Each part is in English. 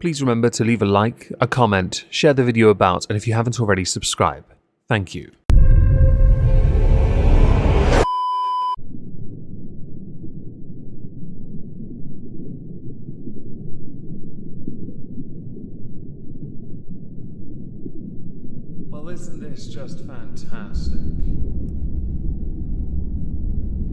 please remember to leave a like, a comment, share the video about, and if you haven't already, subscribe. Thank you. Well, isn't this just fantastic?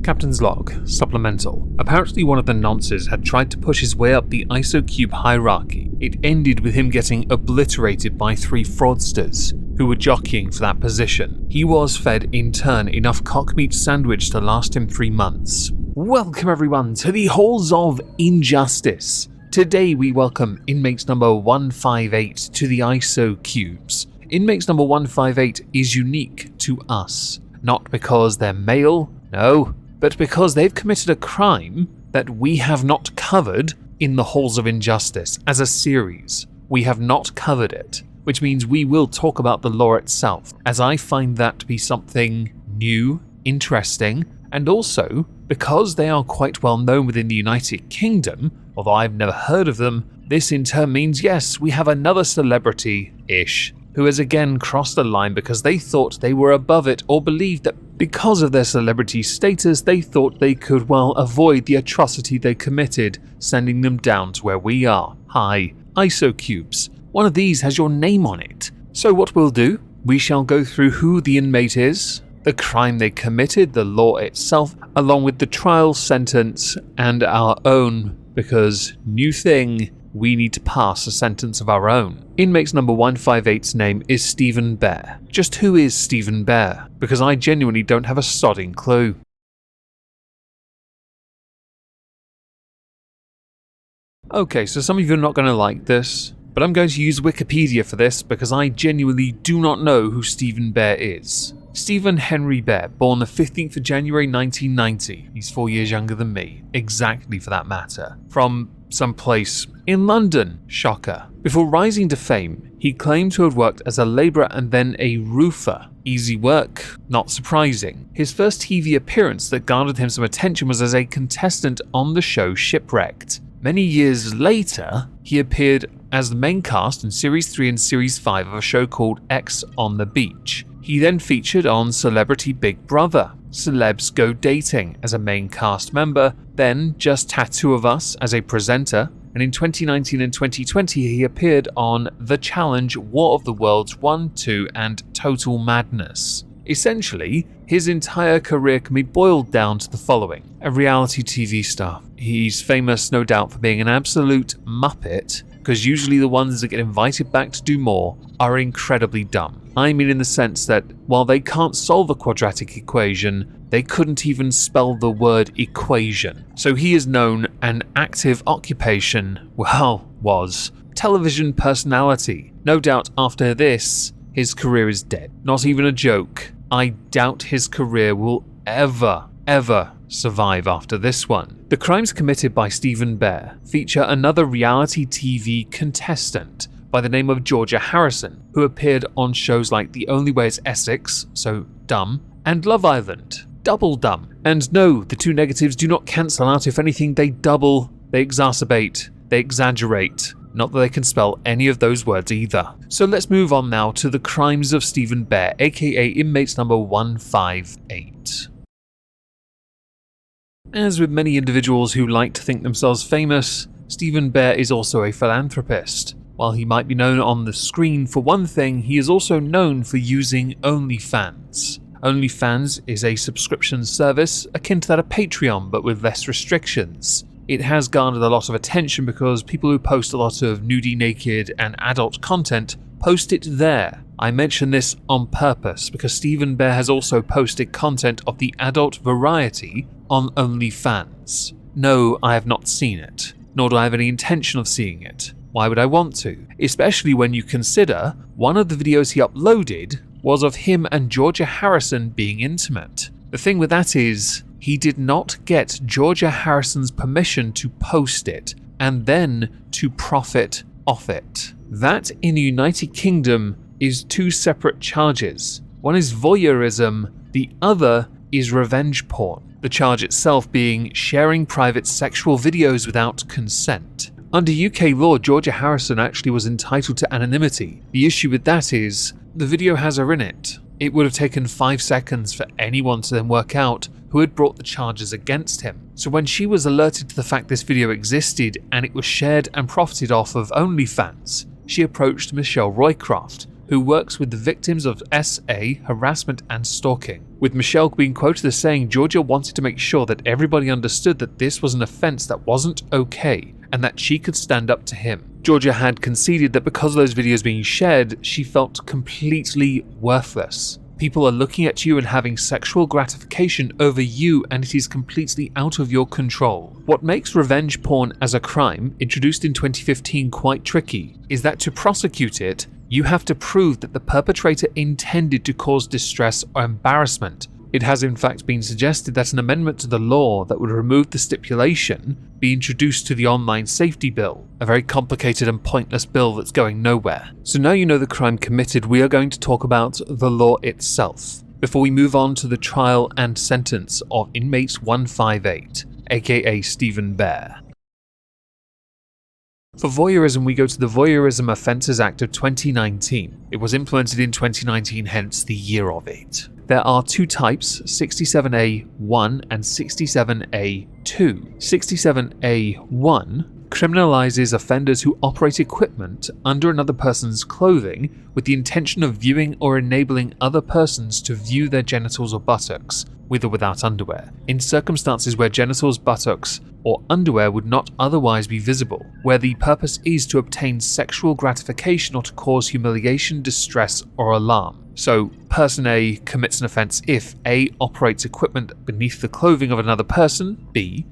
Captain's Log, Supplemental. Apparently one of the nonces had tried to push his way up the ISOcube hierarchy. It ended with him getting obliterated by 3 fraudsters who were jockeying for that position. He was fed in turn enough cockmeat sandwich to last him 3 months. Welcome everyone to the Halls of Injustice. Today we welcome inmate number 158 to the ISOcubes. Inmate number 158 is unique to us, not because they're male, no, but because they've committed a crime that we have not covered in the Halls of Injustice as a series. We have not covered it, which means we will talk about the law itself, as I find that to be something new, interesting, and also because they are quite well known within the United Kingdom, although I've never heard of them. This in turn means, yes, we have another celebrity-ish who has again crossed the line because they thought they were above it, or believed that because of their celebrity status they thought they could, well, avoid the atrocity they committed, sending them down to where we are. Hi, ISOcubes. One of these has your name on it. So what we'll do, we shall go through who the inmate is, the crime they committed, the law itself, along with the trial sentence and our own, because new thing, we need to pass a sentence of our own. Inmate number 158's name is Stephen Bear. Just who is Stephen Bear? Because I genuinely don't have a sodding clue. Okay, so some of you are not going to like this, but I'm going to use Wikipedia for this because I genuinely do not know who Stephen Bear is. Stephen Henry Bear, born the 15th of January 1990. He's 4 years younger than me, exactly for that matter. From some place in London, shocker. Before rising to fame, he claimed to have worked as a labourer and then a roofer. Easy work, not surprising. His first TV appearance that garnered him some attention was as a contestant on the show Shipwrecked. Many years later, he appeared as the main cast in Series 3 and Series 5 of a show called X on the Beach. He then featured on Celebrity Big Brother, Celebs Go Dating as a main cast member, then Just Tattoo of Us as a presenter, and in 2019 and 2020 he appeared on The Challenge, War of the Worlds 1, 2 and Total Madness. Essentially, his entire career can be boiled down to the following: a reality TV star. He's famous no doubt for being an absolute muppet, because usually the ones that get invited back to do more are incredibly dumb. I mean in the sense that while they can't solve a quadratic equation, they couldn't even spell the word equation. So he is known, an active occupation, well, was television personality. No doubt after this, his career is dead. Not even a joke. I doubt his career will ever survive after this one. The crimes committed by Stephen Bear feature another reality TV contestant by the name of Georgia Harrison, who appeared on shows like The Only Way is Essex, so dumb, and Love Island, double dumb. And no, the two negatives do not cancel out. If anything, they double, they exacerbate, they exaggerate. Not that they can spell any of those words either. So let's move on now to the crimes of Stephen Bear, aka inmate number 158. As with many individuals who like to think themselves famous, Stephen Bear is also a philanthropist. While he might be known on the screen for one thing, he is also known for using OnlyFans. OnlyFans is a subscription service akin to that of Patreon, but with less restrictions. It has garnered a lot of attention because people who post a lot of nudie, naked and adult content post it there. I mention this on purpose because Stephen Bear has also posted content of the adult variety on OnlyFans. No, I have not seen it, nor do I have any intention of seeing it. Why would I want to? Especially when you consider one of the videos he uploaded was of him and Georgia Harrison being intimate. The thing with that is, he did not get Georgia Harrison's permission to post it and then to profit off it. That in the United Kingdom is two separate charges. One is voyeurism, the other is revenge porn. The charge itself being sharing private sexual videos without consent. Under UK law, Georgia Harrison actually was entitled to anonymity. The issue with that is, the video has her in it. It would have taken 5 seconds for anyone to then work out who had brought the charges against him. So when she was alerted to the fact this video existed and it was shared and profited off of OnlyFans, she approached Michelle Roycroft, who works with the victims of SA, harassment and stalking. With Michelle being quoted as saying Georgia wanted to make sure that everybody understood that this was an offence that wasn't okay and that she could stand up to him. Georgia had conceded that because of those videos being shared, she felt completely worthless. People are looking at you and having sexual gratification over you, and it is completely out of your control. What makes revenge porn as a crime, introduced in 2015, quite tricky is that to prosecute it, you have to prove that the perpetrator intended to cause distress or embarrassment. It has in fact been suggested that an amendment to the law that would remove the stipulation be introduced to the online safety bill, a very complicated and pointless bill that's going nowhere. So now you know the crime committed, we are going to talk about the law itself, before we move on to the trial and sentence of Inmate 158, aka Stephen Bear. For voyeurism, we go to the Voyeurism Offences Act of 2019. It was implemented in 2019, hence the year of it. There are 2 types, 67A1 and 67A2. 67A1 criminalizes offenders who operate equipment under another person's clothing with the intention of viewing or enabling other persons to view their genitals or buttocks, with or without underwear, in circumstances where genitals, buttocks, or underwear would not otherwise be visible, where the purpose is to obtain sexual gratification or to cause humiliation, distress, or alarm. So, person A commits an offence if A operates equipment beneath the clothing of another person, B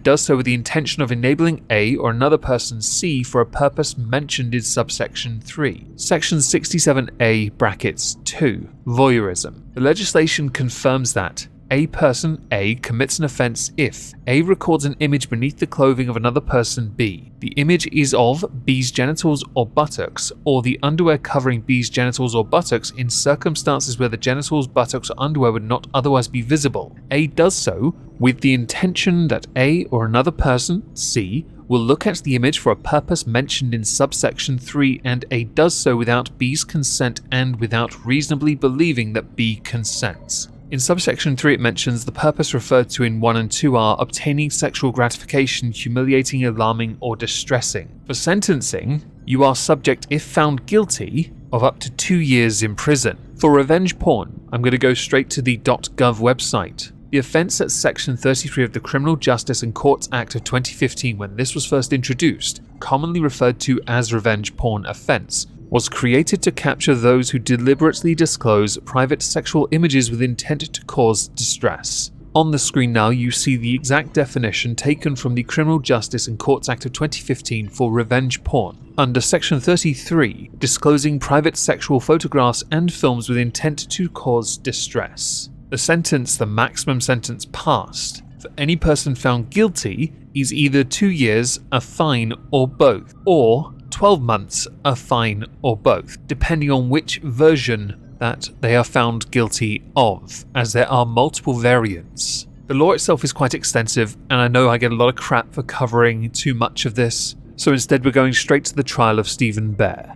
does so with the intention of enabling A or another person C for a purpose mentioned in subsection 3. Section 67A brackets 2, voyeurism. The legislation confirms that a person A commits an offence if A records an image beneath the clothing of another person B. The image is of B's genitals or buttocks, or the underwear covering B's genitals or buttocks in circumstances where the genitals, buttocks, or underwear would not otherwise be visible. A does so with the intention that A or another person, C, will look at the image for a purpose mentioned in subsection 3, and A does so without B's consent and without reasonably believing that B consents. In subsection 3 it mentions the purpose referred to in 1 and 2 are obtaining sexual gratification, humiliating, alarming, or distressing. For sentencing, you are subject, if found guilty, of up to 2 years in prison. For revenge porn, I'm going to go straight to the .gov website. The offence at Section 33 of the Criminal Justice and Courts Act of 2015, when this was first introduced, commonly referred to as revenge porn offence, was created to capture those who deliberately disclose private sexual images with intent to cause distress. On the screen now you see the exact definition taken from the Criminal Justice and Courts Act of 2015 for revenge porn. Under Section 33, disclosing private sexual photographs and films with intent to cause distress. The maximum sentence passed, for any person found guilty is either 2 years, a fine, or both, or 12 months, a fine, or both, depending on which version that they are found guilty of, as there are multiple variants. The law itself is quite extensive, and I know I get a lot of crap for covering too much of this, so instead we're going straight to the trial of Stephen Bear.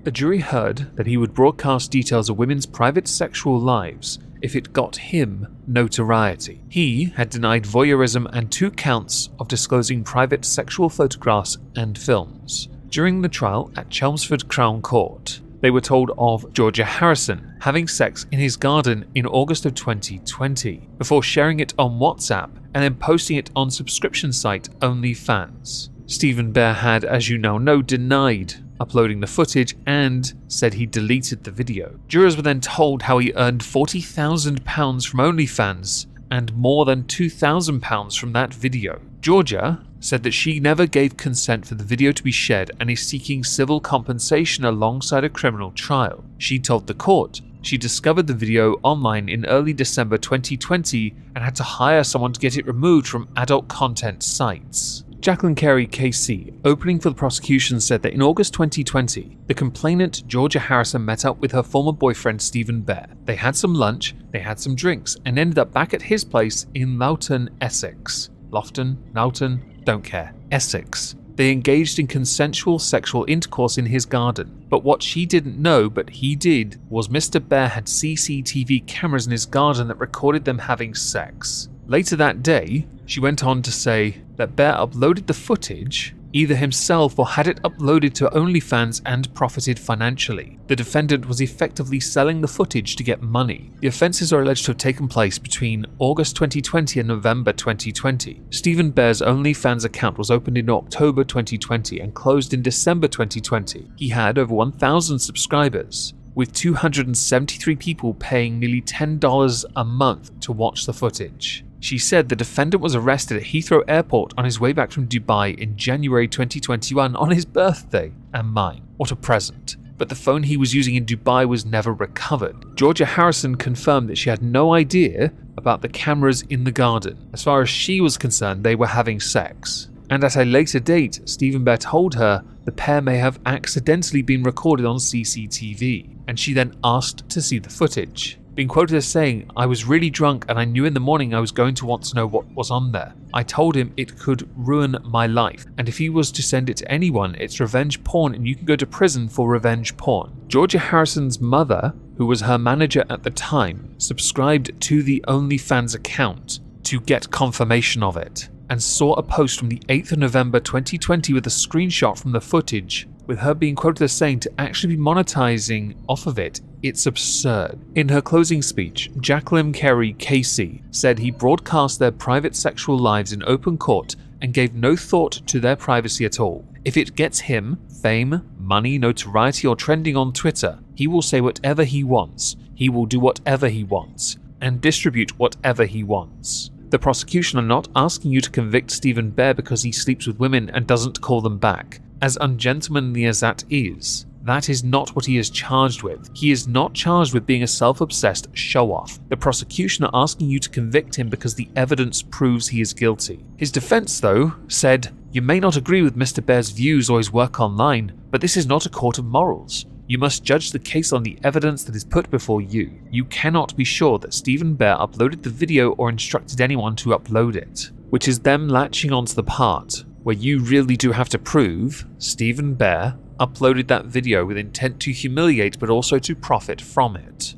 A jury heard that he would broadcast details of women's private sexual lives if it got him notoriety. He had denied voyeurism and 2 counts of disclosing private sexual photographs and films. During the trial at Chelmsford Crown Court, they were told of Georgia Harrison having sex in his garden in August of 2020, before sharing it on WhatsApp and then posting it on subscription site OnlyFans. Stephen Bear had, as you now know, denied uploading the footage and said he deleted the video. Jurors were then told how he earned £40,000 from OnlyFans and more than £2,000 from that video. Georgia said that she never gave consent for the video to be shared and is seeking civil compensation alongside a criminal trial. She told the court she discovered the video online in early December 2020 and had to hire someone to get it removed from adult content sites. Jacqueline Carey KC, opening for the prosecution, said that in August 2020, the complainant Georgia Harrison met up with her former boyfriend Stephen Bear. They had some lunch, they had some drinks, and ended up back at his place in Loughton, Essex. Loughton, Don't care. Essex. They engaged in consensual sexual intercourse in his garden, but what she didn't know, but he did, was Mr. Bear had CCTV cameras in his garden that recorded them having sex. Later that day, she went on to say that Bear uploaded the footage, either himself or had it uploaded to OnlyFans and profited financially. The defendant was effectively selling the footage to get money. The offences are alleged to have taken place between August 2020 and November 2020. Stephen Bear's OnlyFans account was opened in October 2020 and closed in December 2020. He had over 1,000 subscribers, with 273 people paying nearly $10 a month to watch the footage. She said the defendant was arrested at Heathrow Airport on his way back from Dubai in January 2021 on his birthday and mine. What a present. But the phone he was using in Dubai was never recovered. Georgia Harrison confirmed that she had no idea about the cameras in the garden. As far as she was concerned, they were having sex. And at a later date, Stephen Bear told her the pair may have accidentally been recorded on CCTV, and she then asked to see the footage. Being quoted as saying, "I was really drunk and I knew in the morning I was going to want to know what was on there. I told him it could ruin my life, and if he was to send it to anyone, it's revenge porn and you can go to prison for revenge porn." Georgia Harrison's mother, who was her manager at the time, subscribed to the OnlyFans account to get confirmation of it, and saw a post from the 8th of November 2020 with a screenshot from the footage, with her being quoted as saying to actually be monetizing off of it, it's absurd. In her closing speech, Jacqueline Carey Casey said he broadcast their private sexual lives in open court and gave no thought to their privacy at all. If it gets him fame, money, notoriety, or trending on Twitter, he will say whatever he wants, he will do whatever he wants, and distribute whatever he wants. The prosecution are not asking you to convict Stephen Bear because he sleeps with women and doesn't call them back. As ungentlemanly as that is not what he is charged with. He is not charged with being a self-obsessed show-off. The prosecution are asking you to convict him because the evidence proves he is guilty. His defense, though, said, "You may not agree with Mr. Bear's views or his work online, but this is not a court of morals. You must judge the case on the evidence that is put before you. You cannot be sure that Stephen Bear uploaded the video or instructed anyone to upload it," which is them latching onto the part where you really do have to prove Stephen Bear uploaded that video with intent to humiliate but also to profit from it.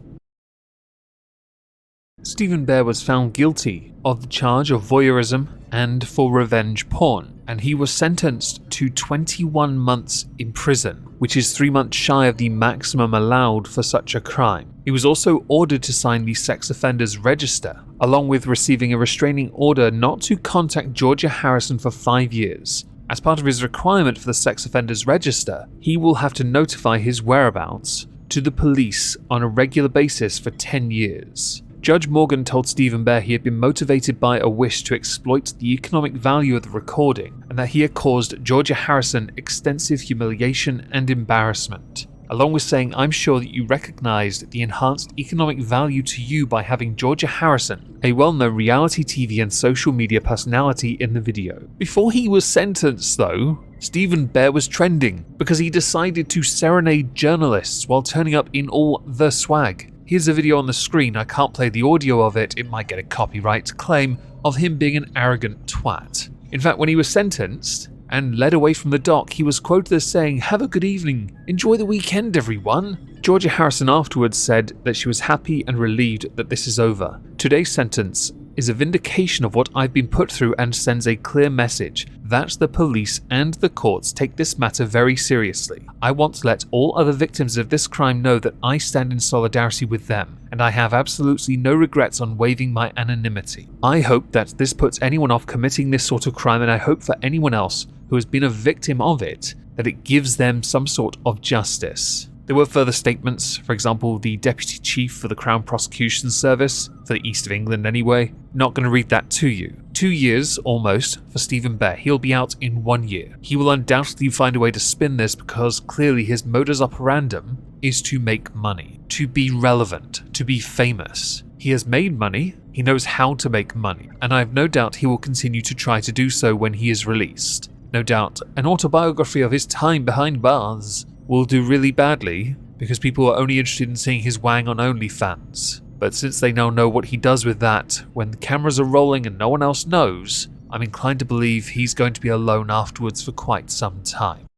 Stephen Bear was found guilty of the charge of voyeurism and for revenge porn, and he was sentenced to 21 months in prison, which is 3 months shy of the maximum allowed for such a crime. He was also ordered to sign the sex offenders register, along with receiving a restraining order not to contact Georgia Harrison for 5 years. As part of his requirement for the sex offenders register, he will have to notify his whereabouts to the police on a regular basis for 10 years. Judge Morgan told Stephen Bear he had been motivated by a wish to exploit the economic value of the recording, and that he had caused Georgia Harrison extensive humiliation and embarrassment, along with saying, "I'm sure that you recognized the enhanced economic value to you by having Georgia Harrison, a well-known reality TV and social media personality, in the video." Before he was sentenced, though, Stephen Bear was trending because he decided to serenade journalists while turning up in all the swag. Here's a video on the screen. I can't play the audio of it, it might get a copyright claim, of him being an arrogant twat. In fact, when he was sentenced and led away from the dock, he was quoted as saying, "Have a good evening, enjoy the weekend everyone." Georgia Harrison afterwards said that she was happy and relieved that this is over. Today's sentence is a vindication of what I've been put through and sends a clear message that the police and the courts take this matter very seriously. I want to let all other victims of this crime know that I stand in solidarity with them, and I have absolutely no regrets on waiving my anonymity. I hope that this puts anyone off committing this sort of crime, and I hope for anyone else who has been a victim of it that it gives them some sort of justice. There were further statements, for example, the Deputy Chief for the Crown Prosecution Service, for the East of England anyway. Not going to read that to you. 2 years, almost, for Stephen Bear. He'll be out in 1 year. He will undoubtedly find a way to spin this because clearly his modus operandum is to make money, to be relevant, to be famous. He has made money, he knows how to make money, and I have no doubt he will continue to try to do so when he is released. No doubt an autobiography of his time behind bars will do really badly because people are only interested in seeing his wang on OnlyFans. But since they now know what he does with that when the cameras are rolling and no one else knows, I'm inclined to believe he's going to be alone afterwards for quite some time.